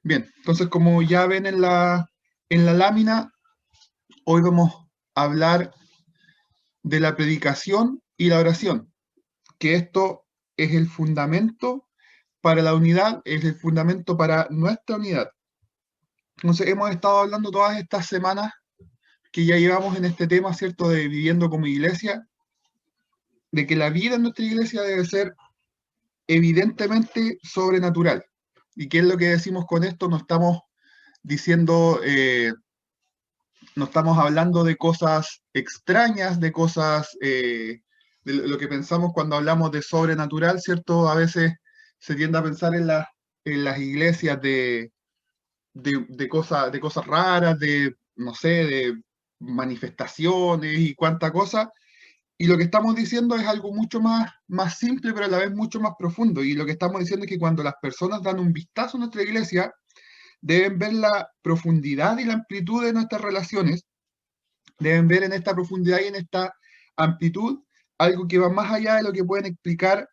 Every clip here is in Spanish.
Bien, entonces como ya ven en la lámina, hoy vamos a hablar de la predicación y la oración, que esto es el fundamento para la unidad, es el fundamento para nuestra unidad. Entonces hemos estado hablando todas estas semanas que ya llevamos en este tema, ¿cierto?, de viviendo como iglesia, de que la vida en nuestra iglesia debe ser evidentemente sobrenatural. ¿Y qué es lo que decimos con esto? No estamos diciendo, no estamos hablando de cosas extrañas, de cosas, de lo que pensamos cuando hablamos de sobrenatural, ¿cierto? A veces se tiende a pensar en las iglesias de cosas raras, de, no sé, de manifestaciones y cuánta cosa. Y lo que estamos diciendo es algo mucho más simple, pero a la vez mucho más profundo. Y lo que estamos diciendo es que cuando las personas dan un vistazo a nuestra iglesia, deben ver la profundidad y la amplitud de nuestras relaciones, deben ver en esta profundidad y en esta amplitud algo que va más allá de lo que pueden explicar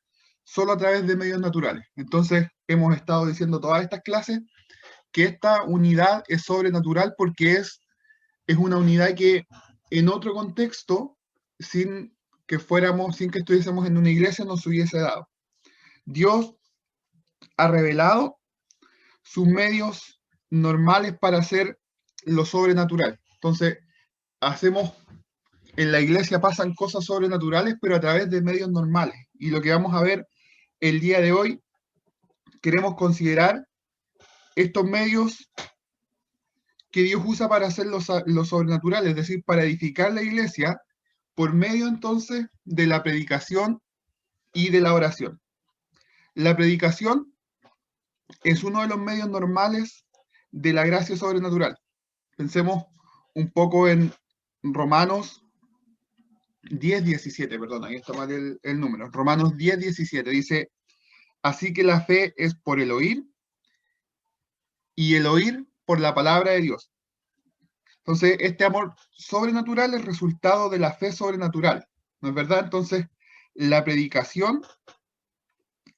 solo a través de medios naturales. Entonces, hemos estado diciendo todas estas clases que esta unidad es sobrenatural porque es una unidad que en otro contexto, sin que estuviésemos en una iglesia, nos hubiese dado. Dios ha revelado sus medios normales para hacer lo sobrenatural. Entonces, hacemos, en la iglesia pasan cosas sobrenaturales, pero a través de medios normales. Y lo que vamos a ver el día de hoy, queremos considerar estos medios que Dios usa para hacer lo sobrenatural, es decir, para edificar la iglesia por medio entonces de la predicación y de la oración. La predicación es uno de los medios normales de la gracia sobrenatural. Pensemos un poco en Romanos 10:17, perdón, ahí está mal el número. Romanos 10:17 dice, así que la fe es por el oír y el oír por la palabra de Dios. Entonces, este amor sobrenatural es resultado de la fe sobrenatural, ¿no es verdad? Entonces, la predicación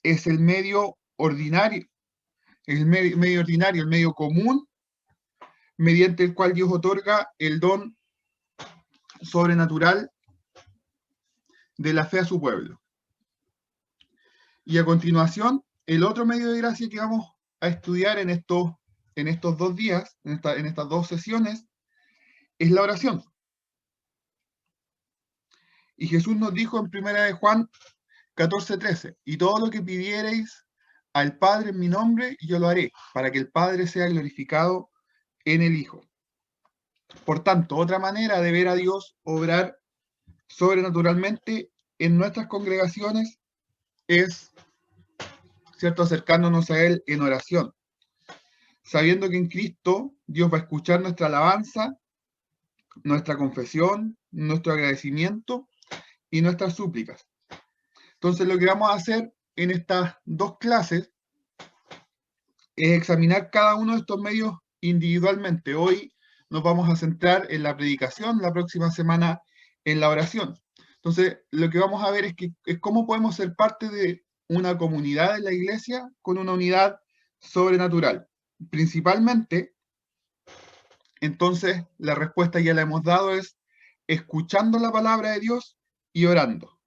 es el medio ordinario, medio ordinario, el medio común, mediante el cual Dios otorga el don sobrenatural de la fe a su pueblo. Y a continuación, el otro medio de gracia que vamos a estudiar en estos 2 días, en estas 2 sesiones, es la oración. Y Jesús nos dijo en 1 Juan 14:13, y todo lo que pidiereis al Padre en mi nombre, yo lo haré, para que el Padre sea glorificado en el Hijo. Por tanto, otra manera de ver a Dios obrar sobrenaturalmente en nuestras congregaciones es, ¿cierto?, acercándonos a Él en oración, sabiendo que en Cristo Dios va a escuchar nuestra alabanza, nuestra confesión, nuestro agradecimiento y nuestras súplicas. Entonces, lo que vamos a hacer en estas 2 clases es examinar cada uno de estos medios individualmente. Hoy nos vamos a centrar en la predicación, la próxima semana en la oración. Entonces, lo que vamos a ver es cómo podemos ser parte de una comunidad en la iglesia con una unidad sobrenatural. Principalmente, entonces, la respuesta ya la hemos dado, es escuchando la palabra de Dios y orando.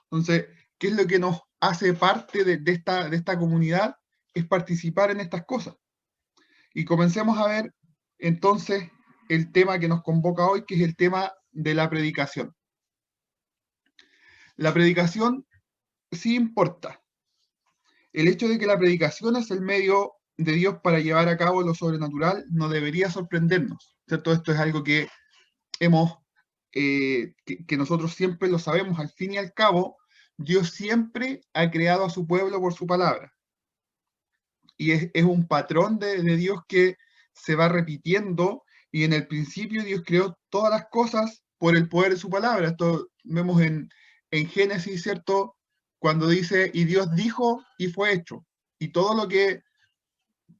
Entonces, ¿qué es lo que nos hace parte de esta comunidad? Es participar en estas cosas. Y comencemos a ver entonces el tema que nos convoca hoy, que es el tema de la predicación. La predicación sí importa. El hecho de que la predicación es el medio de Dios para llevar a cabo lo sobrenatural no debería sorprendernos, ¿cierto? Esto es algo que que nosotros siempre lo sabemos. Al fin y al cabo, Dios siempre ha creado a su pueblo por su palabra. Y es un patrón de Dios que se va repitiendo, y en el principio Dios creó todas las cosas por el poder de su palabra. Esto vemos en Génesis, ¿cierto? Cuando dice, y Dios dijo y fue hecho. Y todo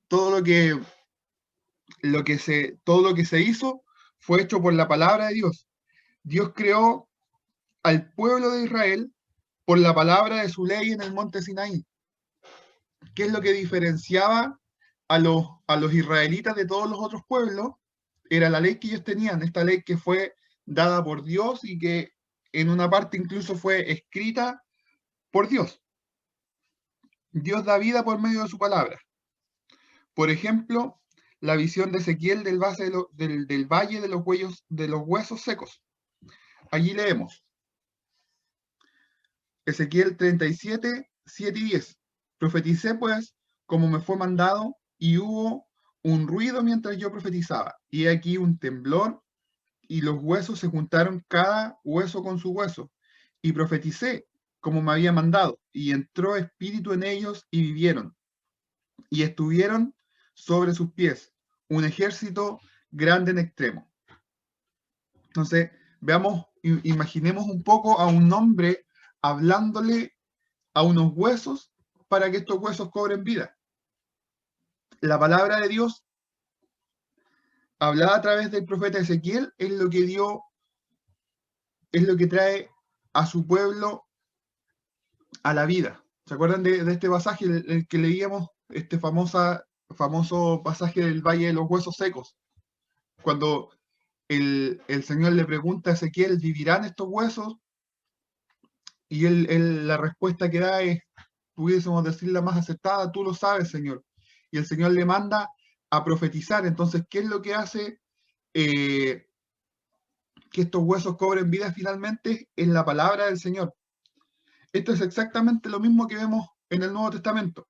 todo lo que se hizo fue hecho por la palabra de Dios. Dios creó al pueblo de Israel por la palabra de su ley en el monte Sinaí. ¿Qué es lo que diferenciaba a los israelitas de todos los otros pueblos, era la ley que ellos tenían, esta ley que fue dada por Dios y que en una parte incluso fue escrita por Dios. Dios da vida por medio de su palabra. Por ejemplo, la visión de Ezequiel del valle de los huesos secos. Allí leemos Ezequiel 37, 7 y 10. Profeticé pues como me fue mandado, y hubo un ruido mientras yo profetizaba, y aquí un temblor, y los huesos se juntaron cada hueso con su hueso, y profeticé como me había mandado, y entró espíritu en ellos, y vivieron, y estuvieron sobre sus pies, un ejército grande en extremo. Entonces, veamos, imaginemos un poco a un hombre hablándole a unos huesos para que estos huesos cobren vida. La palabra de Dios, hablada a través del profeta Ezequiel, es lo que es lo que trae a su pueblo a la vida. ¿Se acuerdan de este pasaje, el que leíamos, este famoso pasaje del Valle de los Huesos Secos? Cuando el Señor le pregunta a Ezequiel, ¿vivirán estos huesos? Y la respuesta que da es, pudiésemos decir la más acertada, tú lo sabes, Señor. Y el Señor le manda a profetizar. Entonces, ¿qué es lo que hace que estos huesos cobren vida finalmente? Es la palabra del Señor. Esto es exactamente lo mismo que vemos en el Nuevo Testamento.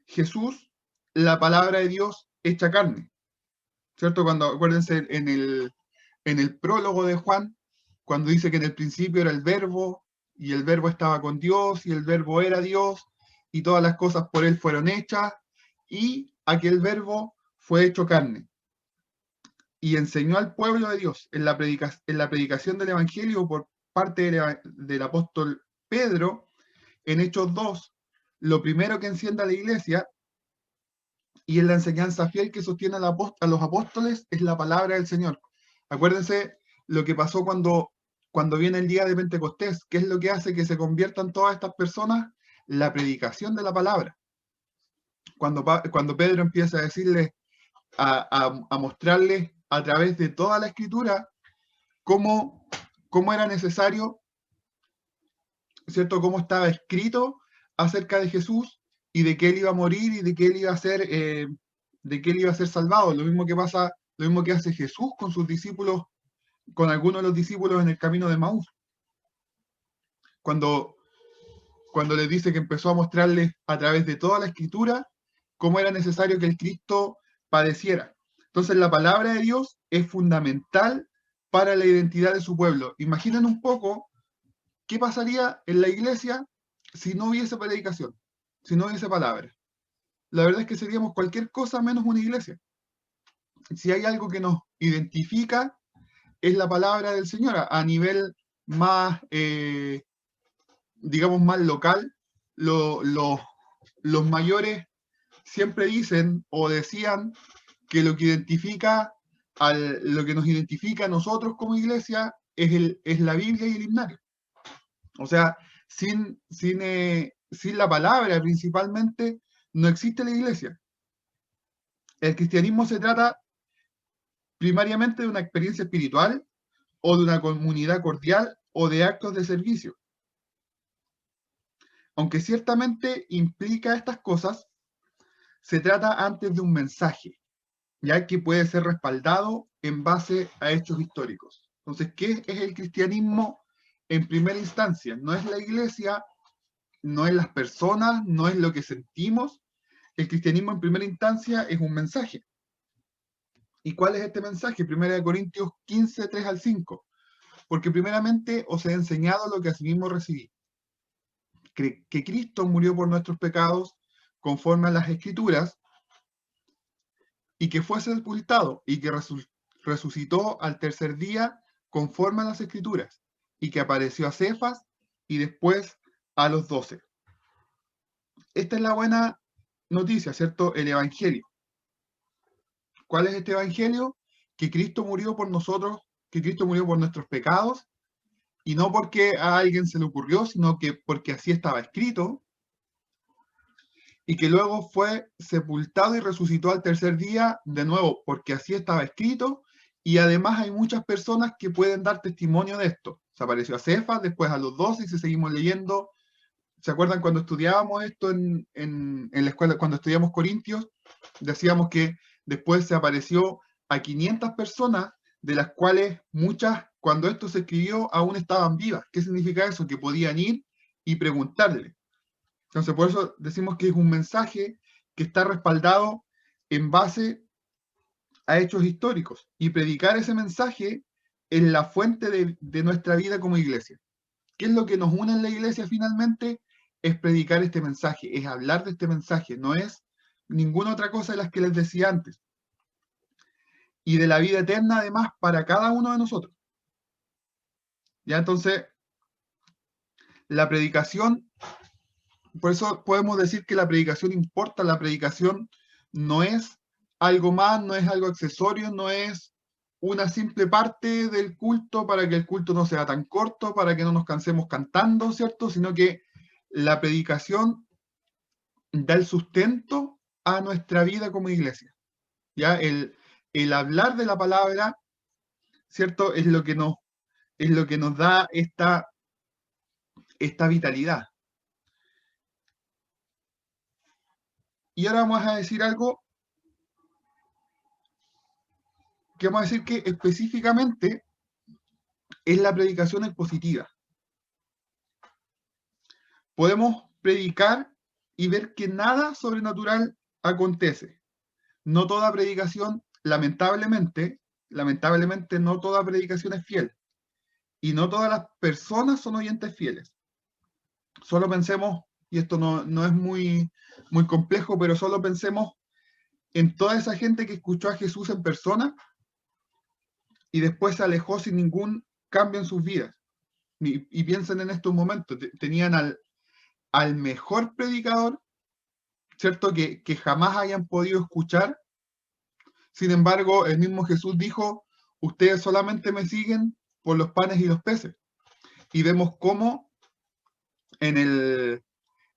Jesús, la palabra de Dios hecha carne. ¿Cierto? Cuando, acuérdense, en el prólogo de Juan, cuando dice que en el principio era el verbo, y el verbo estaba con Dios, y el verbo era Dios, y todas las cosas por él fueron hechas, y aquel verbo fue hecho carne. Y enseñó al pueblo de Dios en la predicación del Evangelio por parte del apóstol Pedro, en Hechos 2, lo primero que enciende a la iglesia, y en la enseñanza fiel que sostiene a los apóstoles, es la palabra del Señor. Acuérdense lo que pasó cuando viene el día de Pentecostés. ¿Qué es lo que hace que se conviertan todas estas personas? La predicación de la palabra. Cuando Pedro empieza a decirles, a mostrarles a través de toda la escritura cómo era necesario, ¿cierto? Cómo estaba escrito acerca de Jesús y de que él iba a morir y de que él iba a ser, de que él iba a ser salvado. Lo mismo que hace Jesús con sus discípulos, con algunos de los discípulos en el camino de Maús. Cuando les dice que empezó a mostrarles a través de toda la escritura cómo era necesario que el Cristo padeciera. Entonces la palabra de Dios es fundamental para la identidad de su pueblo. Imaginen un poco qué pasaría en la iglesia si no hubiese predicación, si no hubiese palabra. La verdad es que seríamos cualquier cosa menos una iglesia. Si hay algo que nos identifica, es la palabra del Señor a nivel más, digamos, más local. Los mayores siempre dicen o decían que lo que nos identifica a nosotros como iglesia es la Biblia y el himnario. O sea, sin la palabra principalmente no existe la iglesia. El cristianismo se trata primariamente de una experiencia espiritual o de una comunidad cordial o de actos de servicio. Aunque ciertamente implica estas cosas, se trata antes de un mensaje, ya que puede ser respaldado en base a hechos históricos. Entonces, ¿qué es el cristianismo en primera instancia? No es la iglesia, no es las personas, no es lo que sentimos. El cristianismo en primera instancia es un mensaje. ¿Y cuál es este mensaje? 1 Corintios 15, 3 al 5. Porque primeramente os he enseñado lo que asimismo recibí, que Cristo murió por nuestros pecados conforme a las Escrituras, y que fue sepultado, y que resucitó al tercer día conforme a las Escrituras, y que apareció a Cefas y después a los 12. Esta es la buena noticia, ¿cierto? El Evangelio. ¿Cuál es este Evangelio? Que Cristo murió por nosotros, que Cristo murió por nuestros pecados, y no porque a alguien se le ocurrió, sino que porque así estaba escrito, y que luego fue sepultado y resucitó al tercer día de nuevo, porque así estaba escrito, y además hay muchas personas que pueden dar testimonio de esto. Se apareció a Cefas, después a los 12, y si seguimos leyendo, ¿se acuerdan cuando estudiábamos esto en la escuela, cuando estudiamos Corintios? Decíamos que después se apareció a 500 personas, de las cuales muchas, cuando esto se escribió, aún estaban vivas. ¿Qué significa eso? Que podían ir y preguntarle. Entonces, por eso decimos que es un mensaje que está respaldado en base a hechos históricos. Y predicar ese mensaje es la fuente de nuestra vida como iglesia. ¿Qué es lo que nos une en la iglesia finalmente? Es predicar este mensaje, es hablar de este mensaje, no es ninguna otra cosa de las que les decía antes. Y de la vida eterna, además, para cada uno de nosotros. Ya entonces, la predicación, por eso podemos decir que la predicación importa, la predicación no es algo más, no es algo accesorio, no es una simple parte del culto para que el culto no sea tan corto, para que no nos cansemos cantando, ¿cierto? Sino que la predicación da el sustento a nuestra vida como iglesia. ¿Ya? El hablar de la palabra, ¿cierto? Es lo que nos da esta vitalidad. Y ahora vamos a decir algo que vamos a decir que específicamente es la predicación expositiva. Podemos predicar y ver que nada sobrenatural acontece. No toda predicación, lamentablemente no toda predicación es fiel. Y no todas las personas son oyentes fieles. Solo pensemos, y esto no es muy complejo, pero solo pensemos en toda esa gente que escuchó a Jesús en persona y después se alejó sin ningún cambio en sus vidas. Y piensen en estos momentos, tenían al mejor predicador, ¿cierto? Que jamás hayan podido escuchar. Sin embargo, el mismo Jesús dijo, ustedes solamente me siguen por los panes y los peces. Y vemos cómo en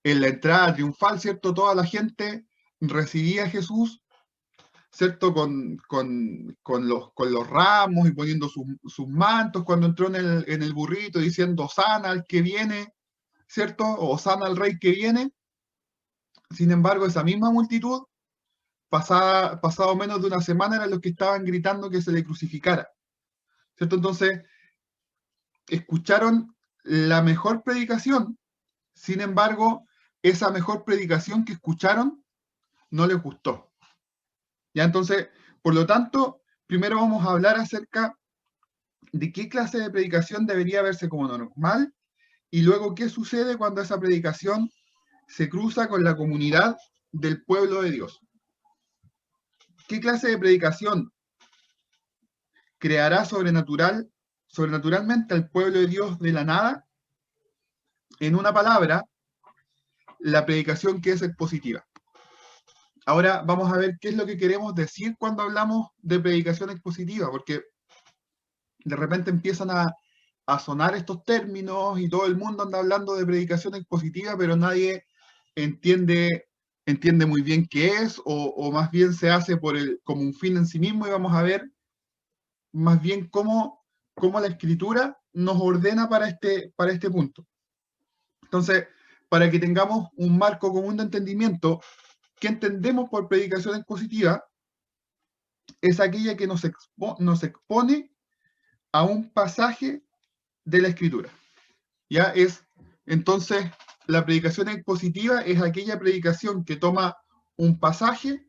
la entrada triunfal, ¿cierto? Toda la gente recibía a Jesús, ¿cierto? Con los ramos y poniendo sus mantos, cuando entró en el burrito diciendo, sana al que viene, ¿cierto? O sana al rey que viene. Sin embargo, esa misma multitud, pasado menos de una semana, eran los que estaban gritando que se le crucificara, ¿cierto? Entonces, escucharon la mejor predicación, sin embargo, esa mejor predicación que escucharon no les gustó. Ya entonces, por lo tanto, primero vamos a hablar acerca de qué clase de predicación debería verse como normal y luego qué sucede cuando esa predicación se cruza con la comunidad del pueblo de Dios. ¿Qué clase de predicación creará sobrenaturalmente al pueblo de Dios de la nada? En una palabra, la predicación que es expositiva. Ahora vamos a ver qué es lo que queremos decir cuando hablamos de predicación expositiva, porque de repente empiezan a sonar estos términos y todo el mundo anda hablando de predicación expositiva, pero nadie entiende muy bien qué es, o más bien se hace como un fin en sí mismo, y vamos a ver más bien cómo la escritura nos ordena para este punto. Entonces, para que tengamos un marco común de entendimiento, ¿qué entendemos por predicación expositiva? Es aquella que nos expone a un pasaje de la escritura. Ya es, entonces, la predicación expositiva es aquella predicación que toma un pasaje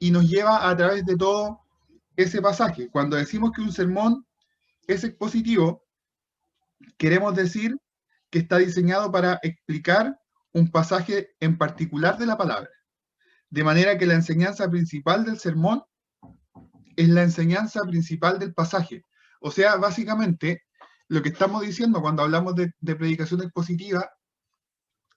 y nos lleva a través de todo ese pasaje. Cuando decimos que un sermón es expositivo, queremos decir que está diseñado para explicar un pasaje en particular de la palabra. De manera que la enseñanza principal del sermón es la enseñanza principal del pasaje. O sea, básicamente, lo que estamos diciendo cuando hablamos de predicación expositiva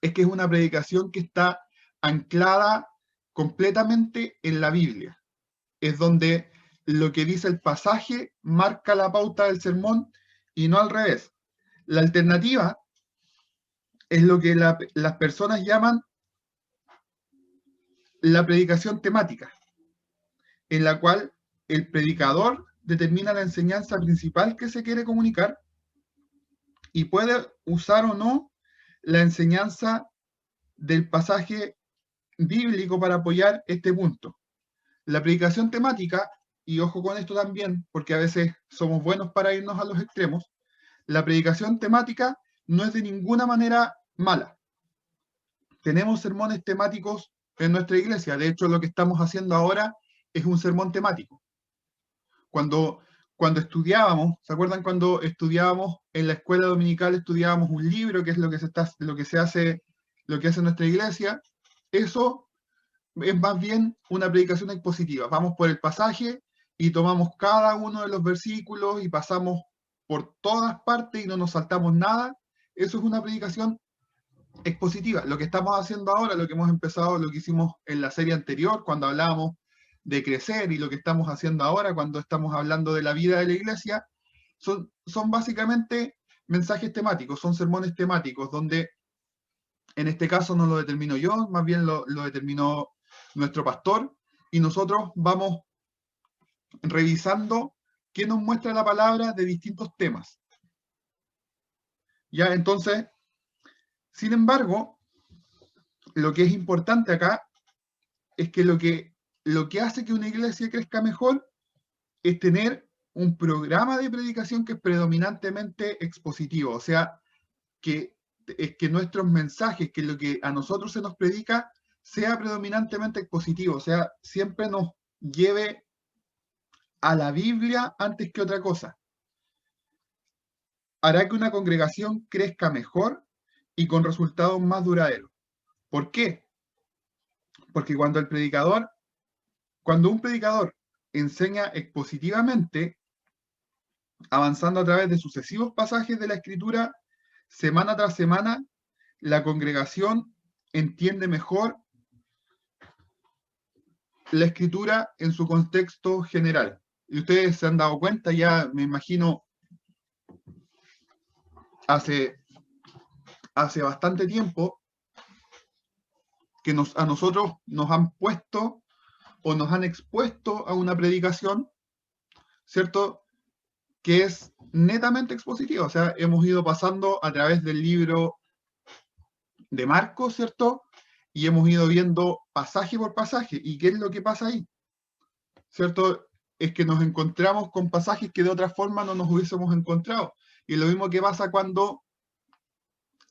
es que es una predicación que está anclada completamente en la Biblia. Es donde lo que dice el pasaje marca la pauta del sermón y no al revés. La alternativa es lo que las personas llaman la predicación temática, en la cual el predicador determina la enseñanza principal que se quiere comunicar y puede usar o no la enseñanza del pasaje bíblico para apoyar este punto. La predicación temática, y ojo con esto también, porque a veces somos buenos para irnos a los extremos, la predicación temática no es de ninguna manera mala. Tenemos sermones temáticos en nuestra iglesia. De hecho, lo que estamos haciendo ahora es un sermón temático. Cuando estudiábamos, ¿se acuerdan cuando estudiábamos en la escuela dominical, estudiábamos un libro, que es lo que hace nuestra iglesia? Eso es más bien una predicación expositiva. Vamos por el pasaje y tomamos cada uno de los versículos y pasamos por todas partes y no nos saltamos nada. Eso es una predicación expositiva. Lo que estamos haciendo ahora, lo que hemos empezado, lo que hicimos en la serie anterior, cuando hablábamos de crecer, y lo que estamos haciendo ahora, cuando estamos hablando de la vida de la iglesia, son básicamente mensajes temáticos, son sermones temáticos, donde en este caso no lo determino yo, más bien lo determinó nuestro pastor, y nosotros vamos revisando qué nos muestra la palabra de distintos temas. Ya, entonces, sin embargo, lo que es importante acá es que lo que hace que una iglesia crezca mejor es tener un programa de predicación que es predominantemente expositivo, o sea, es que nuestros mensajes, que lo que a nosotros se nos predica, sea predominantemente expositivo, o sea, siempre nos lleve a la Biblia antes que otra cosa. Hará que una congregación crezca mejor y con resultados más duraderos. ¿Por qué? Porque cuando un predicador enseña expositivamente, avanzando a través de sucesivos pasajes de la Escritura, semana tras semana, la congregación entiende mejor la Escritura en su contexto general. Y ustedes se han dado cuenta, ya me imagino, hace bastante tiempo, que a nosotros nos han puesto o nos han expuesto a una predicación, ¿cierto?, que es netamente expositiva. O sea, hemos ido pasando a través del libro de Marcos, ¿cierto? Y hemos ido viendo pasaje por pasaje. ¿Y qué es lo que pasa ahí? ¿Cierto? Es que nos encontramos con pasajes que de otra forma no nos hubiésemos encontrado. Y lo mismo que pasa cuando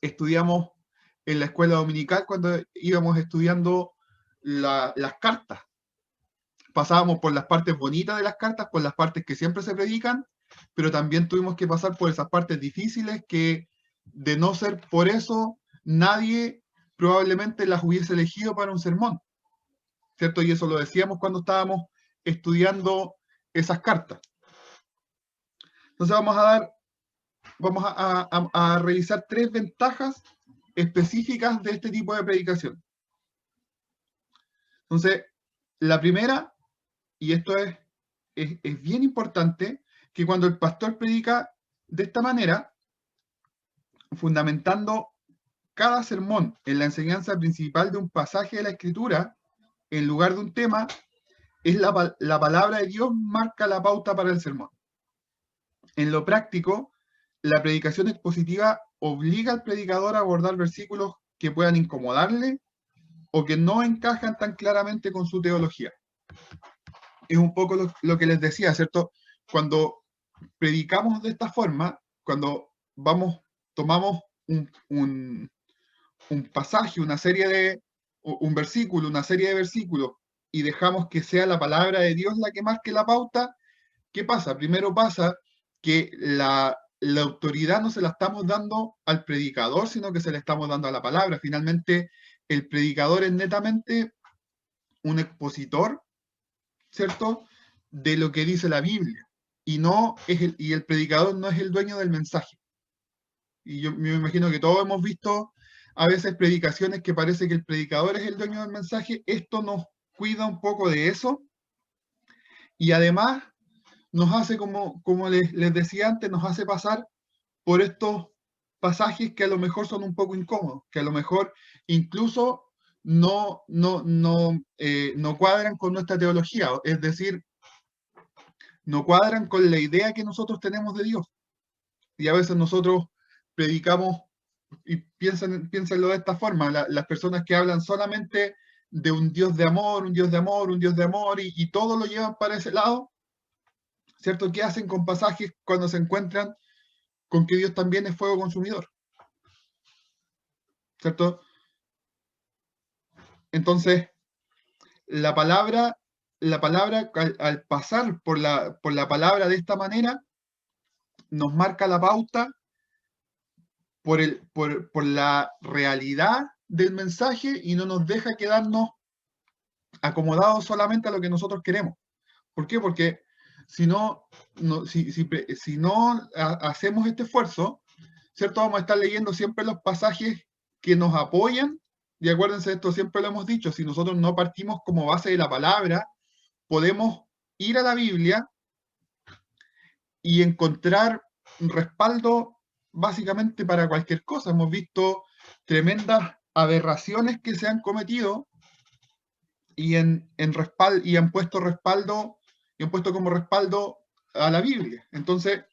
estudiamos en la escuela dominical, cuando íbamos estudiando las cartas. Pasábamos por las partes bonitas de las cartas, por las partes que siempre se predican, pero también tuvimos que pasar por esas partes difíciles que, de no ser por eso, nadie probablemente las hubiese elegido para un sermón, ¿cierto? Y eso lo decíamos cuando estábamos estudiando esas cartas. Entonces vamos a revisar 3 ventajas específicas de este tipo de predicación. Entonces, la primera, y esto es bien importante, que cuando el pastor predica de esta manera, fundamentando cada sermón en la enseñanza principal de un pasaje de la Escritura, en lugar de un tema, es la palabra de Dios marca la pauta para el sermón. En lo práctico, la predicación expositiva obliga al predicador a abordar versículos que puedan incomodarle o que no encajan tan claramente con su teología. Es un poco lo que les decía, ¿cierto? Cuando predicamos de esta forma, cuando tomamos un pasaje, un versículo, una serie de versículos, y dejamos que sea la palabra de Dios la que marque la pauta, ¿qué pasa? Primero pasa que la autoridad no se la estamos dando al predicador, sino que se la estamos dando a la palabra. Finalmente, el predicador es netamente un expositor, ¿cierto?, de lo que dice la Biblia. Y el predicador no es el dueño del mensaje. Y yo me imagino que todos hemos visto a veces predicaciones que parece que el predicador es el dueño del mensaje. Esto nos cuida un poco de eso. Y además nos hace, como les decía antes, nos hace pasar por estos pasajes que a lo mejor son un poco incómodos, que a lo mejor incluso no cuadran con nuestra teología, es decir, no cuadran con la idea que nosotros tenemos de Dios. Y a veces nosotros predicamos, y piénsenlo de esta forma, las personas que hablan solamente de un Dios de amor, un Dios de amor, un Dios de amor, y todo lo llevan para ese lado, ¿cierto? ¿Qué hacen con pasajes cuando se encuentran con que Dios también es fuego consumidor? ¿Cierto? Entonces, la palabra al pasar por la palabra de esta manera, nos marca la pauta por la realidad del mensaje y no nos deja quedarnos acomodados solamente a lo que nosotros queremos. ¿Por qué? Porque si no, si no hacemos este esfuerzo, ¿cierto? Vamos a estar leyendo siempre los pasajes que nos apoyan, y acuérdense de esto, siempre lo hemos dicho, si nosotros no partimos como base de la palabra, podemos ir a la Biblia y encontrar respaldo básicamente para cualquier cosa. Hemos visto tremendas aberraciones que se han cometido y y han puesto respaldo y han puesto como respaldo a la Biblia. Entonces,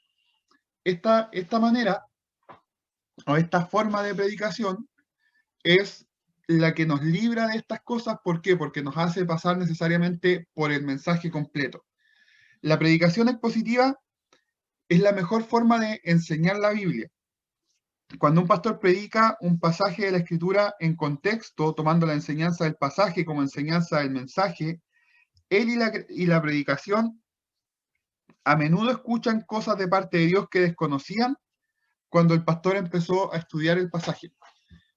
esta manera o esta forma de predicación es la que nos libra de estas cosas. ¿Por qué? Porque nos hace pasar necesariamente por el mensaje completo. La predicación expositiva es la mejor forma de enseñar la Biblia. Cuando un pastor predica un pasaje de la Escritura en contexto, tomando la enseñanza del pasaje como enseñanza del mensaje, él y la predicación a menudo escuchan cosas de parte de Dios que desconocían cuando el pastor empezó a estudiar el pasaje.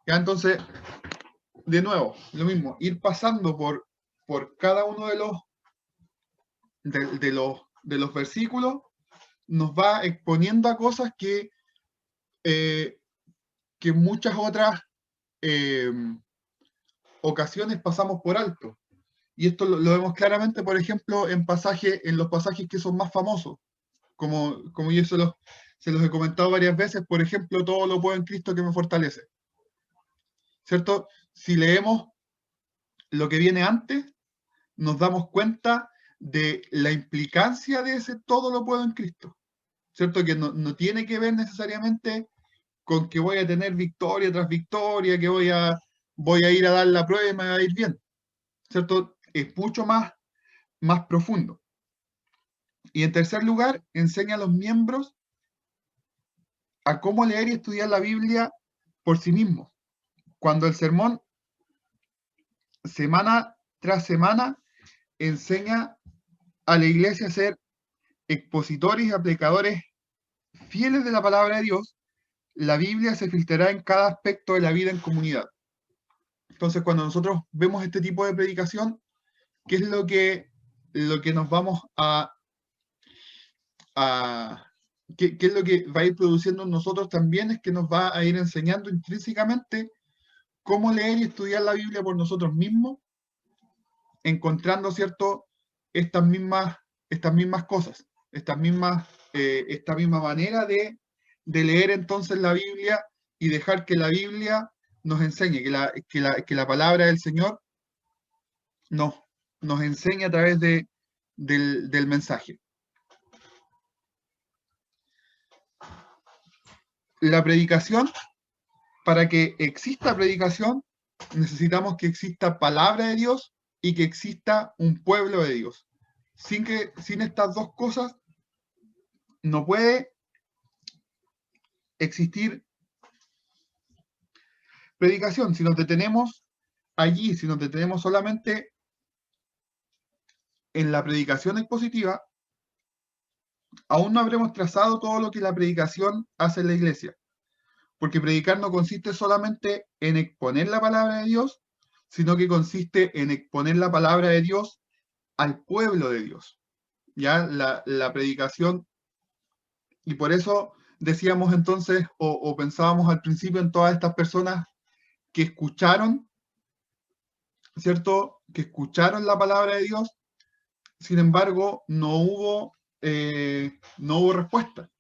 ¿Ya? Entonces, de nuevo, lo mismo, ir pasando por cada uno de los versículos nos va exponiendo a cosas que muchas otras eh, ocasiones pasamos por alto. Y esto lo vemos claramente, por ejemplo, en los pasajes que son más famosos, como yo se los he comentado varias veces, por ejemplo, todo lo puedo en Cristo que me fortalece. ¿Cierto? Si leemos lo que viene antes, nos damos cuenta de la implicancia de ese todo lo puedo en Cristo. ¿Cierto? Que no tiene que ver necesariamente con que voy a tener victoria tras victoria, que voy a ir a dar la prueba y me va a ir bien. ¿Cierto? Es mucho más profundo. Y en tercer lugar, enseña a los miembros a cómo leer y estudiar la Biblia por sí mismos. Cuando el sermón, semana tras semana, enseña a la iglesia a ser expositores y aplicadores fieles de la palabra de Dios, la Biblia se filtrará en cada aspecto de la vida en comunidad. Entonces, cuando nosotros vemos este tipo de predicación, ¿qué es lo que nos vamos qué es lo que va a ir produciendo en nosotros también? Es que nos va a ir enseñando intrínsecamente cómo leer y estudiar la Biblia por nosotros mismos, encontrando, ¿cierto?, estas mismas cosas, esta misma manera de leer entonces la Biblia y dejar que la Biblia nos enseñe, que la palabra del Señor nos, nos enseñe a través del mensaje. La predicación, para que exista predicación, necesitamos que exista palabra de Dios y que exista un pueblo de Dios. Sin estas dos cosas no puede existir predicación. Si nos detenemos allí, si nos detenemos solamente en la predicación expositiva, aún no habremos trazado todo lo que la predicación hace en la iglesia. Porque predicar no consiste solamente en exponer la palabra de Dios, sino que consiste en exponer la palabra de Dios al pueblo de Dios. Ya la predicación, y por eso decíamos entonces, o pensábamos al principio en todas estas personas que escucharon, ¿cierto? Que escucharon la palabra de Dios, sin embargo, no hubo respuesta.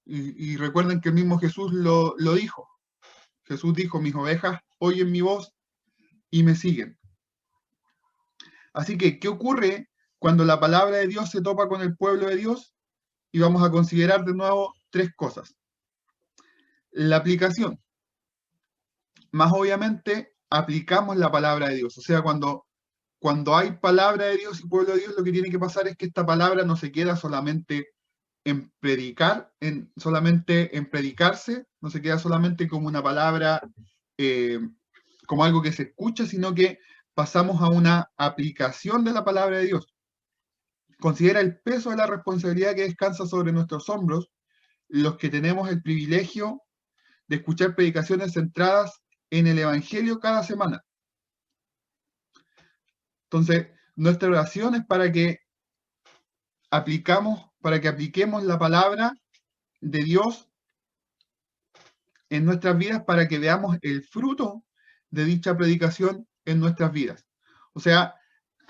Y recuerden que el mismo Jesús lo dijo. Jesús dijo, mis ovejas oyen mi voz y me siguen. Así que, ¿qué ocurre cuando la palabra de Dios se topa con el pueblo de Dios? Y vamos a considerar de nuevo tres cosas. La aplicación. Más obviamente, aplicamos la palabra de Dios. O sea, cuando hay palabra de Dios y pueblo de Dios, lo que tiene que pasar es que esta palabra no se queda solamente en predicar, solamente en predicarse, no se queda solamente como una palabra, como algo que se escucha, sino que pasamos a una aplicación de la palabra de Dios. Considera el peso de la responsabilidad que descansa sobre nuestros hombros, los que tenemos el privilegio de escuchar predicaciones centradas en el Evangelio cada semana. Entonces, nuestra oración es para que apliquemos la palabra de Dios en nuestras vidas, para que veamos el fruto de dicha predicación en nuestras vidas. O sea,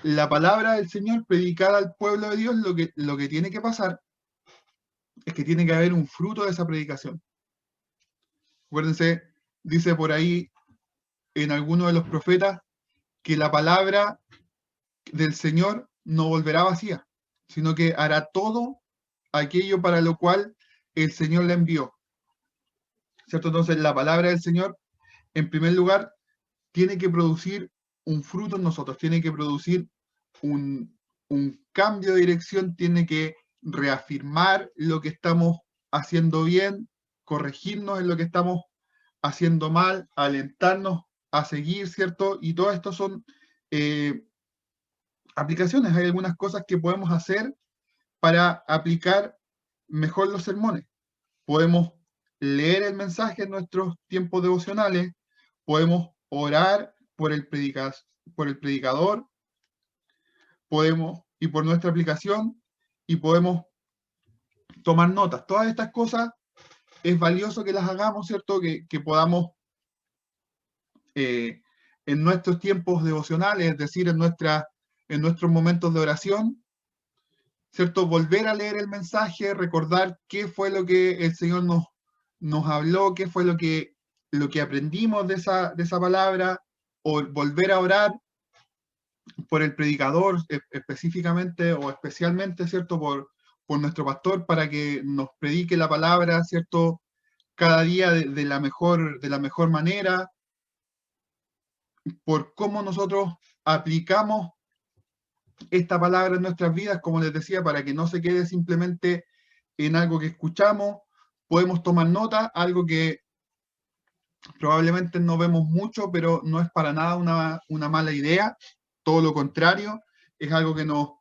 la palabra del Señor predicada al pueblo de Dios, lo que tiene que pasar es que tiene que haber un fruto de esa predicación. Acuérdense, dice por ahí en alguno de los profetas que la palabra del Señor no volverá vacía, sino que hará todo aquello para lo cual el Señor la envió. ¿Cierto? Entonces, la palabra del Señor, en primer lugar, tiene que producir un fruto en nosotros, tiene que producir un cambio de dirección, tiene que reafirmar lo que estamos haciendo bien, corregirnos en lo que estamos haciendo mal, alentarnos a seguir, ¿cierto? Y todo esto son aplicaciones. Hay algunas cosas que podemos hacer para aplicar mejor los sermones. Podemos leer el mensaje en nuestros tiempos devocionales, podemos orar por el predicador, podemos, y por nuestra aplicación, y podemos tomar notas. Todas estas cosas es valioso que las hagamos, ¿cierto? Que podamos en nuestros tiempos devocionales, es decir, en nuestros momentos de oración, ¿cierto? Volver a leer el mensaje, recordar qué fue lo que el Señor nos habló, qué fue lo que aprendimos de esa palabra, o volver a orar por el predicador específicamente o especialmente, ¿cierto? Por nuestro pastor, para que nos predique la palabra, ¿cierto? Cada día de la mejor manera, por cómo nosotros aplicamos esta palabra en nuestras vidas, como les decía, para que no se quede simplemente en algo que escuchamos. Podemos tomar nota, algo que probablemente no vemos mucho, pero no es para nada una mala idea, todo lo contrario, es algo que no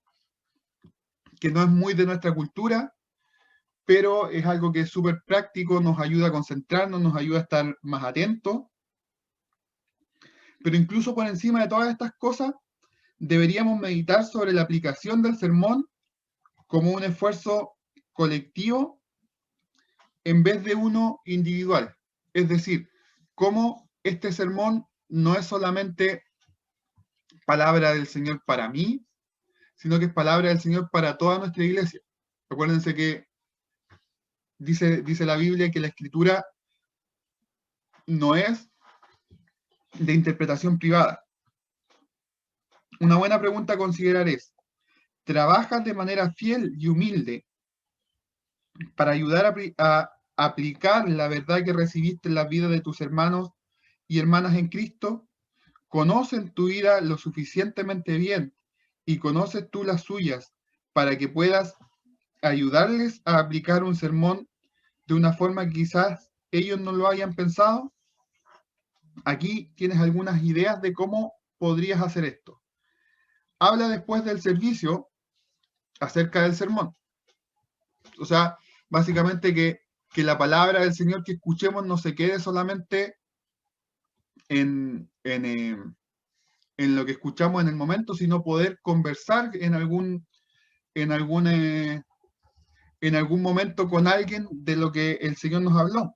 es muy de nuestra cultura, pero es algo que es súper práctico, nos ayuda a concentrarnos, nos ayuda a estar más atentos. Pero incluso por encima de todas estas cosas, deberíamos meditar sobre la aplicación del sermón como un esfuerzo colectivo en vez de uno individual. Es decir, cómo este sermón no es solamente palabra del Señor para mí, sino que es palabra del Señor para toda nuestra iglesia. Recuérdense que dice la Biblia que la escritura no es de interpretación privada. Una buena pregunta a considerar es, ¿trabajas de manera fiel y humilde para ayudar a aplicar la verdad que recibiste en la vida de tus hermanos y hermanas en Cristo? ¿Conocen tu vida lo suficientemente bien y conoces tú las suyas para que puedas ayudarles a aplicar un sermón de una forma que quizás ellos no lo hayan pensado? Aquí tienes algunas ideas de cómo podrías hacer esto. Habla después del servicio acerca del sermón. O sea, básicamente que la palabra del Señor que escuchemos no se quede solamente en lo que escuchamos en el momento, sino poder conversar en algún momento con alguien de lo que el Señor nos habló.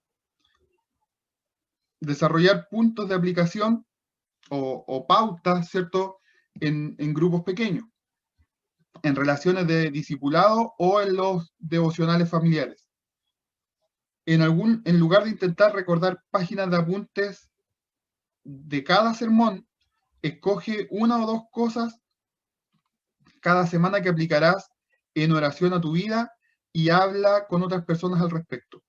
Desarrollar puntos de aplicación o pautas, ¿cierto? En grupos pequeños, en relaciones de discipulado o en los devocionales familiares. en lugar de intentar recordar páginas de apuntes de cada sermón, escoge una o dos cosas cada semana que aplicarás en oración a tu vida y habla con otras personas al respecto.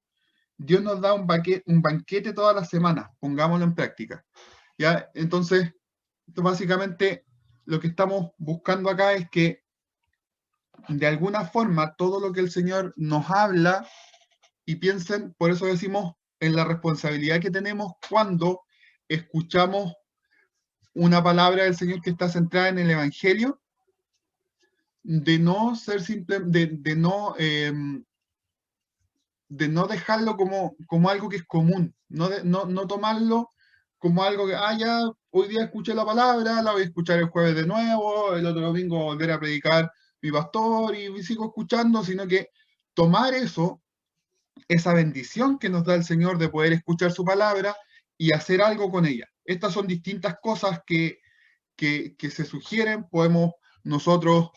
Dios nos da un banquete todas las semanas, pongámoslo en práctica. ¿Ya? Entonces, básicamente lo que estamos buscando acá es que de alguna forma todo lo que el Señor nos habla, y piensen, por eso decimos en la responsabilidad que tenemos cuando escuchamos una palabra del Señor que está centrada en el Evangelio, de no ser simple, de no dejarlo como algo que es común, no tomarlo como algo que, ya, hoy día escuché la palabra, la voy a escuchar el jueves de nuevo, el otro domingo volver a predicar mi pastor y sigo escuchando, sino que tomar eso, esa bendición que nos da el Señor de poder escuchar su palabra y hacer algo con ella. Estas son distintas cosas que se sugieren, podemos nosotros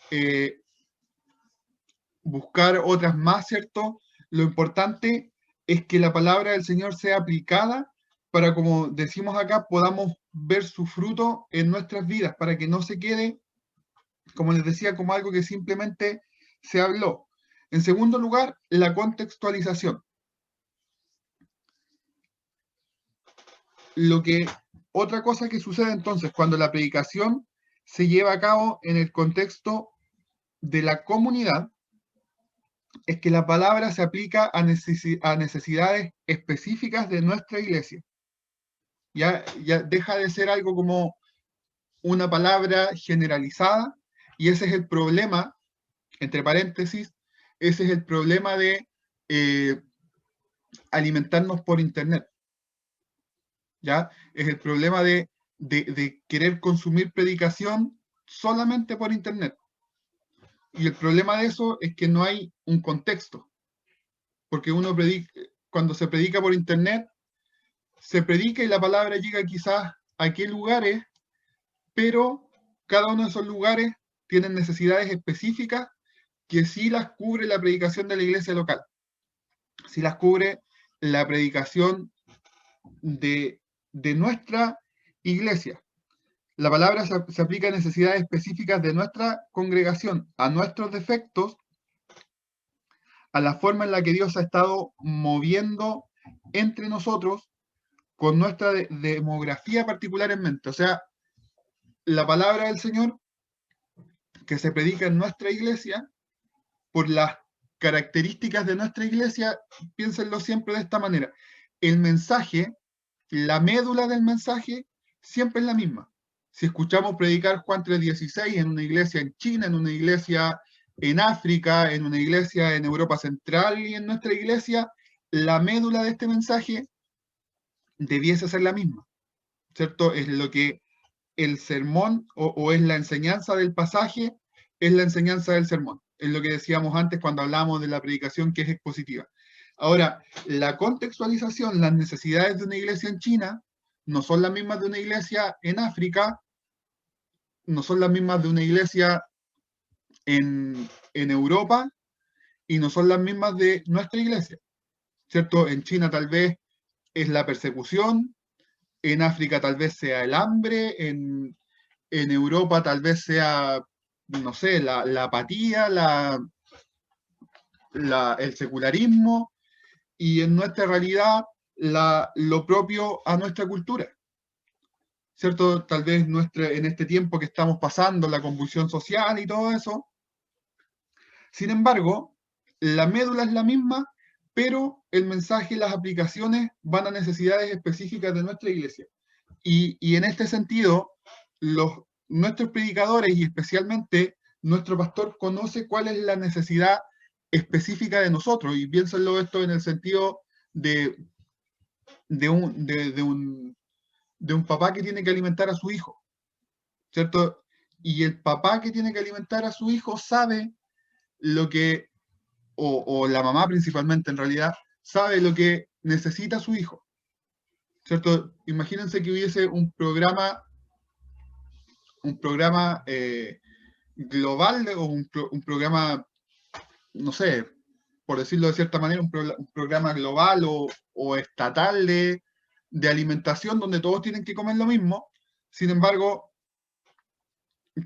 buscar otras más, ¿cierto? Lo importante es que la palabra del Señor sea aplicada para, como decimos acá, podamos ver su fruto en nuestras vidas, para que no se quede, como les decía, como algo que simplemente se habló. En segundo lugar, la contextualización. Otra cosa que sucede entonces cuando la predicación se lleva a cabo en el contexto de la comunidad, es que la palabra se aplica a necesidades específicas de nuestra iglesia. Ya deja de ser algo como una palabra generalizada, y ese es el problema, entre paréntesis, ese es el problema de alimentarnos por internet. ¿Ya? Es el problema de querer consumir predicación solamente por internet. Y el problema de eso es que no hay un contexto, porque cuando se predica por internet, se predica y la palabra llega quizás a qué lugares, pero cada uno de esos lugares tienen necesidades específicas que sí las cubre la predicación de la iglesia local, sí las cubre la predicación de nuestra iglesia. La palabra se aplica a necesidades específicas de nuestra congregación, a nuestros defectos, a la forma en la que Dios ha estado moviendo entre nosotros, con nuestra demografía particularmente. O sea, la palabra del Señor que se predica en nuestra iglesia, por las características de nuestra iglesia, piénsenlo siempre de esta manera. El mensaje, la médula del mensaje, siempre es la misma. Si escuchamos predicar Juan 3:16 en una iglesia en China, en una iglesia en África, en una iglesia en Europa Central y en nuestra iglesia, la médula de este mensaje debiese ser la misma, ¿cierto? Es lo que el sermón o es la enseñanza del pasaje, es la enseñanza del sermón. Es lo que decíamos antes cuando hablábamos de la predicación que es expositiva. Ahora, la contextualización, las necesidades de una iglesia en China no son las mismas de una iglesia en África, no son las mismas de una iglesia en Europa y no son las mismas de nuestra iglesia, ¿cierto? En China tal vez es la persecución, en África tal vez sea el hambre, en Europa tal vez sea, no sé, la apatía, el secularismo, y en nuestra realidad lo propio a nuestra cultura, ¿cierto? Tal vez en este tiempo que estamos pasando, la convulsión social y todo eso. Sin embargo, la médula es la misma, pero el mensaje y las aplicaciones van a necesidades específicas de nuestra iglesia. Y en este sentido, nuestros predicadores y especialmente nuestro pastor conoce cuál es la necesidad específica de nosotros. Y piénsenlo esto en el sentido de un papá que tiene que alimentar a su hijo, ¿cierto? Y el papá que tiene que alimentar a su hijo sabe lo que, o la mamá principalmente en realidad, sabe lo que necesita su hijo, ¿cierto? Imagínense que hubiese un programa global o un programa, no sé, por decirlo de cierta manera, un programa global o estatal de alimentación donde todos tienen que comer lo mismo. Sin embargo,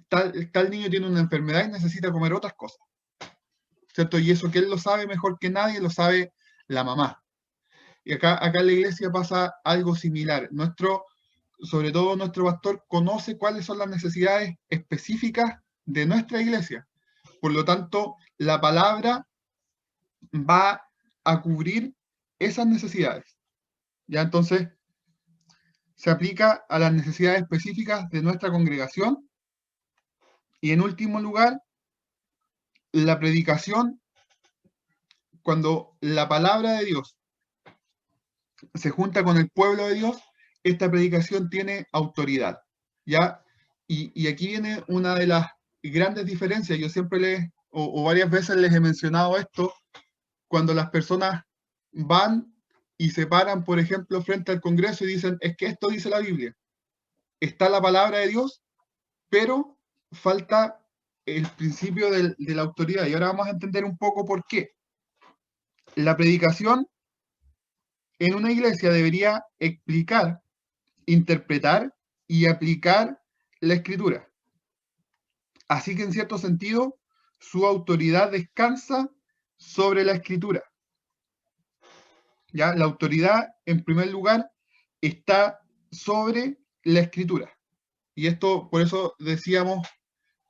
tal niño tiene una enfermedad y necesita comer otras cosas, ¿cierto? Y eso que él lo sabe mejor que nadie, lo sabe la mamá. Y acá en la iglesia pasa algo similar. Sobre todo nuestro pastor conoce cuáles son las necesidades específicas de nuestra iglesia. Por lo tanto, la palabra va a cubrir esas necesidades. ¿Ya? Entonces, se aplica a las necesidades específicas de nuestra congregación. Y en último lugar, la predicación, cuando la palabra de Dios se junta con el pueblo de Dios, esta predicación tiene autoridad, ¿ya? Y aquí viene una de las grandes diferencias. Yo siempre o varias veces les he mencionado esto, cuando las personas van y se paran, por ejemplo, frente al Congreso y dicen, es que esto dice la Biblia. Está la palabra de Dios, pero falta el principio de la autoridad. Y ahora vamos a entender un poco por qué. La predicación en una iglesia debería explicar, interpretar y aplicar la escritura. Así que en cierto sentido, su autoridad descansa sobre la escritura. ¿Ya? La autoridad, en primer lugar, está sobre la escritura. Y esto, por eso decíamos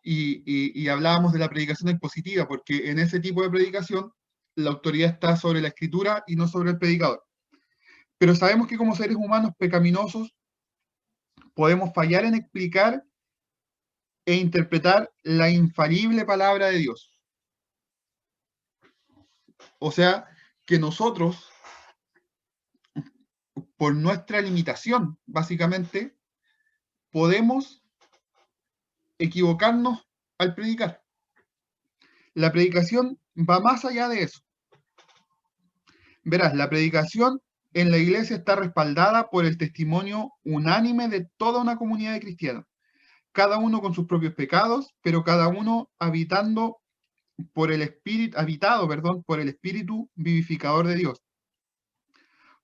y hablábamos de la predicación expositiva, porque en ese tipo de predicación la autoridad está sobre la escritura y no sobre el predicador. Pero sabemos que como seres humanos pecaminosos podemos fallar en explicar e interpretar la infalible palabra de Dios. O sea, que nosotros, por nuestra limitación, básicamente, podemos equivocarnos al predicar. La predicación va más allá de eso. Verás, la predicación en la iglesia está respaldada por el testimonio unánime de toda una comunidad de cristianos, cada uno con sus propios pecados, pero cada uno habitado, por el Espíritu vivificador de Dios.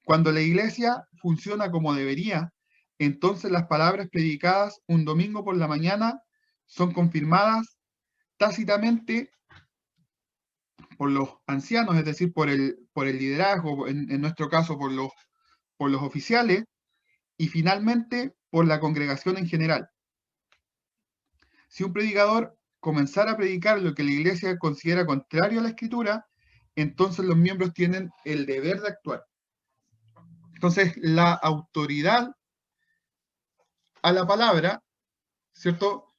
Cuando la iglesia funciona como debería, entonces las palabras predicadas un domingo por la mañana son confirmadas tácitamente por los ancianos, es decir, por el liderazgo, en nuestro caso por los oficiales, y finalmente por la congregación en general. Si un predicador comenzara a predicar lo que la iglesia considera contrario a la escritura, entonces los miembros tienen el deber de actuar. Entonces, la autoridad a la palabra, ¿cierto?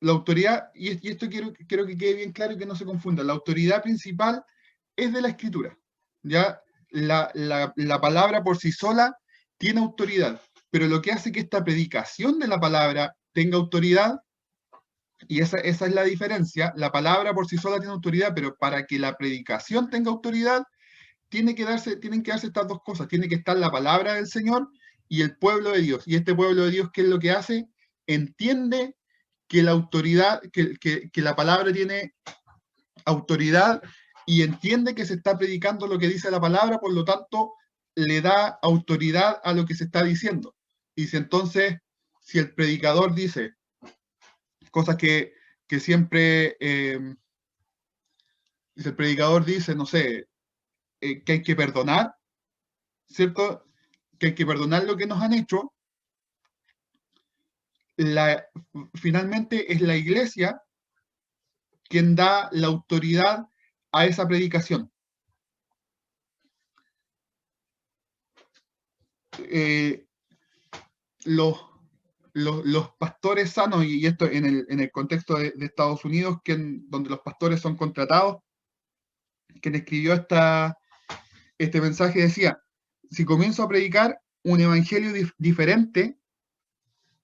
La autoridad, y esto quiero que quede bien claro y que no se confunda, la autoridad principal es de la escritura. ¿Ya? La palabra por sí sola tiene autoridad, pero lo que hace que esta predicación de la palabra tenga autoridad, y esa es la diferencia, la palabra por sí sola tiene autoridad, pero para que la predicación tenga autoridad, tienen que darse estas dos cosas, tiene que estar la palabra del Señor y el pueblo de Dios. Y este pueblo de Dios, ¿qué es lo que hace? Entiende que la autoridad, que la palabra tiene autoridad y entiende que se está predicando lo que dice la palabra, por lo tanto, le da autoridad a lo que se está diciendo. Y si entonces, si el predicador dice cosas que siempre, si el predicador dice, no sé, que hay que perdonar, ¿cierto? Que hay que perdonar lo que nos han hecho, finalmente es la iglesia quien da la autoridad a esa predicación. Los pastores sanos, y esto en el contexto de Estados Unidos, donde los pastores son contratados, quien escribió este mensaje decía, si comienzo a predicar un evangelio diferente,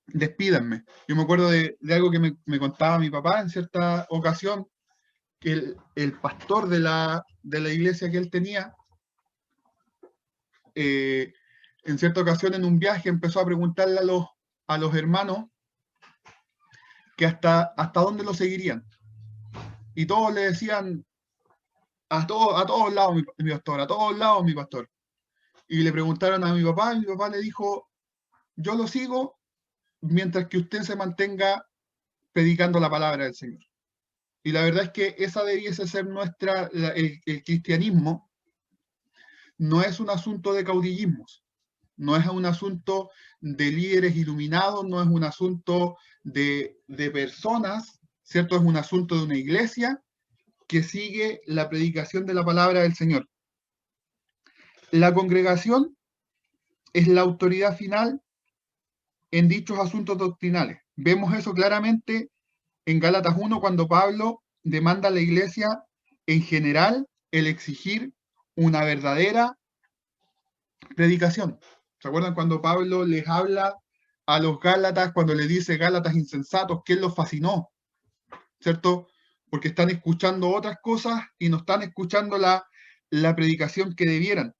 despídanme. Yo me acuerdo de algo que me contaba mi papá en cierta ocasión, que el pastor de la iglesia que él tenía, en cierta ocasión en un viaje empezó a preguntarle a los hermanos que hasta dónde lo seguirían. Y todos le decían, a todos lados mi pastor, a todos lados mi pastor. Y le preguntaron a mi papá, y mi papá le dijo, yo lo sigo mientras que usted se mantenga predicando la palabra del Señor. Y la verdad es que esa debiese ser el cristianismo no es un asunto de caudillismos, no es un asunto de líderes iluminados, no es un asunto de personas, ¿cierto? Es un asunto de una iglesia que sigue la predicación de la palabra del Señor. La congregación es la autoridad final en dichos asuntos doctrinales. Vemos eso claramente en Gálatas 1 cuando Pablo demanda a la iglesia en general el exigir una verdadera predicación. ¿Se acuerdan cuando Pablo les habla a los Gálatas, cuando les dice Gálatas insensatos, qué los fascinó? ¿Cierto? Porque están escuchando otras cosas y no están escuchando la predicación que debieran.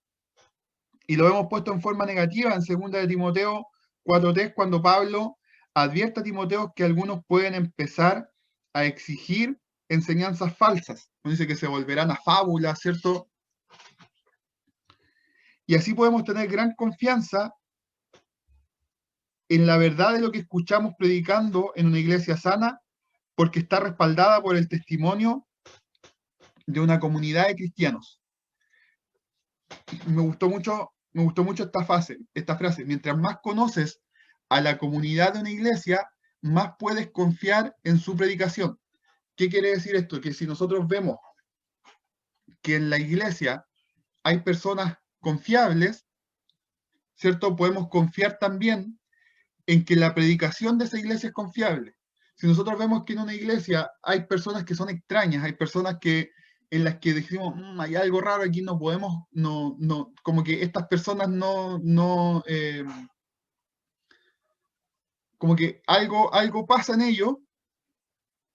Y lo hemos puesto en forma negativa en 2 de Timoteo 4:3, cuando Pablo advierte a Timoteo que algunos pueden empezar a exigir enseñanzas falsas. Dice que se volverán a fábulas, ¿cierto? Y así podemos tener gran confianza en la verdad de lo que escuchamos predicando en una iglesia sana, porque está respaldada por el testimonio de una comunidad de cristianos. Me gustó mucho esta frase. Mientras más conoces a la comunidad de una iglesia, más puedes confiar en su predicación. ¿Qué quiere decir esto? Que si nosotros vemos que en la iglesia hay personas confiables, ¿cierto? Podemos confiar también en que la predicación de esa iglesia es confiable. Si nosotros vemos que en una iglesia hay personas que son extrañas, hay personas en las que decimos, hay algo raro aquí, no podemos, como que estas personas como que algo pasa en ellos,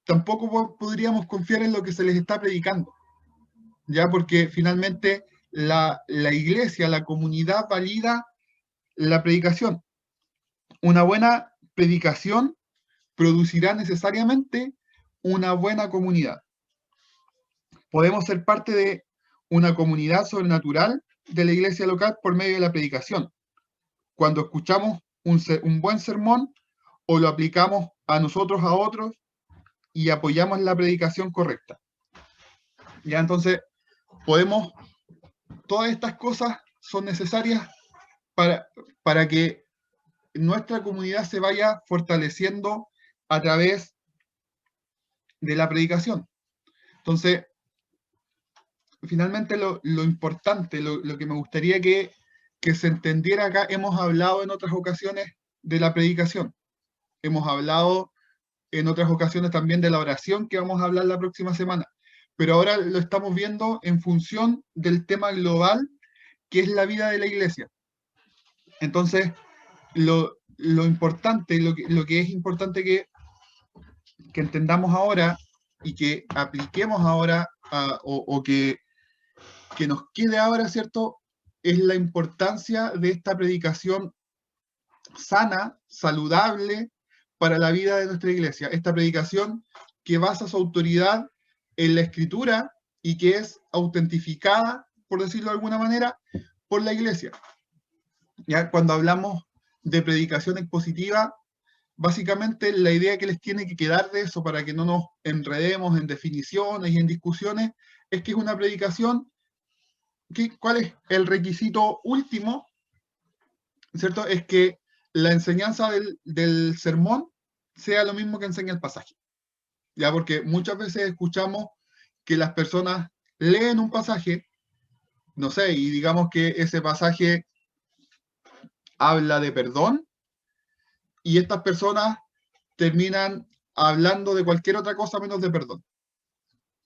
tampoco podríamos confiar en lo que se les está predicando, ¿ya? Porque finalmente la iglesia, la comunidad valida la predicación. Una buena predicación producirá necesariamente una buena comunidad. Podemos ser parte de una comunidad sobrenatural de la iglesia local por medio de la predicación. Cuando escuchamos un buen sermón o lo aplicamos a nosotros, a otros, y apoyamos la predicación correcta. Ya entonces, todas estas cosas son necesarias para que nuestra comunidad se vaya fortaleciendo a través de la predicación. Entonces, finalmente lo importante, lo que me gustaría que se entendiera acá, hemos hablado en otras ocasiones de la predicación, hemos hablado en otras ocasiones también de la oración, que vamos a hablar la próxima semana, pero ahora lo estamos viendo en función del tema global, que es la vida de la iglesia. Entonces, lo importante, lo que es importante que entendamos ahora y que apliquemos ahora, o que nos quede ahora, ¿cierto? Es la importancia de esta predicación sana, saludable para la vida de nuestra iglesia. Esta predicación que basa su autoridad en la escritura y que es autentificada, por decirlo de alguna manera, por la iglesia. Ya cuando hablamos de predicación expositiva, básicamente la idea que les tiene que quedar de eso para que no nos enredemos en definiciones y en discusiones es que es una predicación. ¿Cuál es el requisito último? ¿Cierto? Es que la enseñanza del sermón sea lo mismo que enseña el pasaje. Ya, porque muchas veces escuchamos que las personas leen un pasaje, no sé, y digamos que ese pasaje habla de perdón, y estas personas terminan hablando de cualquier otra cosa menos de perdón.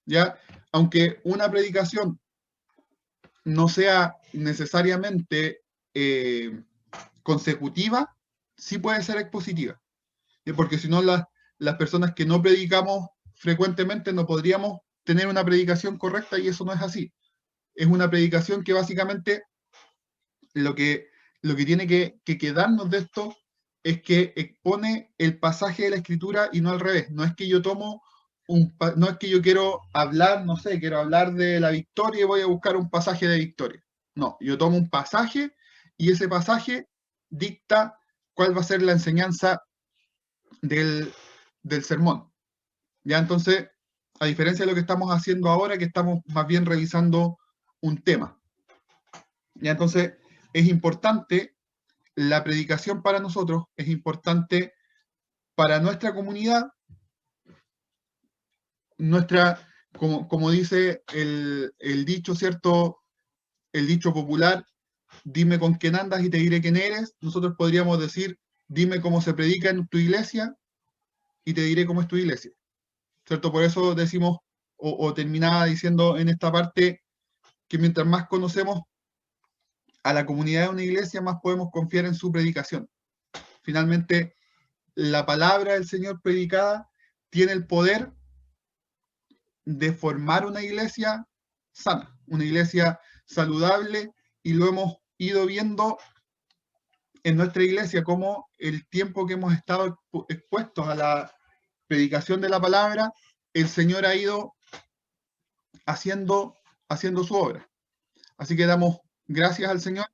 ¿Ya? Aunque una predicación no sea necesariamente consecutiva, sí puede ser expositiva. Porque si no, las personas que no predicamos frecuentemente no podríamos tener una predicación correcta, y eso no es así. Es una predicación que básicamente lo que tiene que quedarnos de esto es que expone el pasaje de la escritura y no al revés. No es que yo tomo no es que yo quiero hablar, no sé, quiero hablar de la victoria y voy a buscar un pasaje de victoria. No, yo tomo un pasaje y ese pasaje dicta cuál va a ser la enseñanza del sermón. Ya entonces, a diferencia de lo que estamos haciendo ahora, que estamos más bien revisando un tema. Ya entonces, es importante la predicación para nosotros, es importante para nuestra comunidad, como dice el dicho, ¿cierto? El dicho popular, dime con quién andas y te diré quién eres. Nosotros podríamos decir, dime cómo se predica en tu iglesia y te diré cómo es tu iglesia, ¿cierto? Por eso decimos, o terminaba diciendo en esta parte, que mientras más conocemos a la comunidad de una iglesia, más podemos confiar en su predicación. Finalmente, la palabra del Señor predicada tiene el poder de formar una iglesia sana, una iglesia saludable, y lo hemos ido viendo en nuestra iglesia, como el tiempo que hemos estado expuestos a la predicación de la palabra, el Señor ha ido haciendo su obra. Así que damos gracias al Señor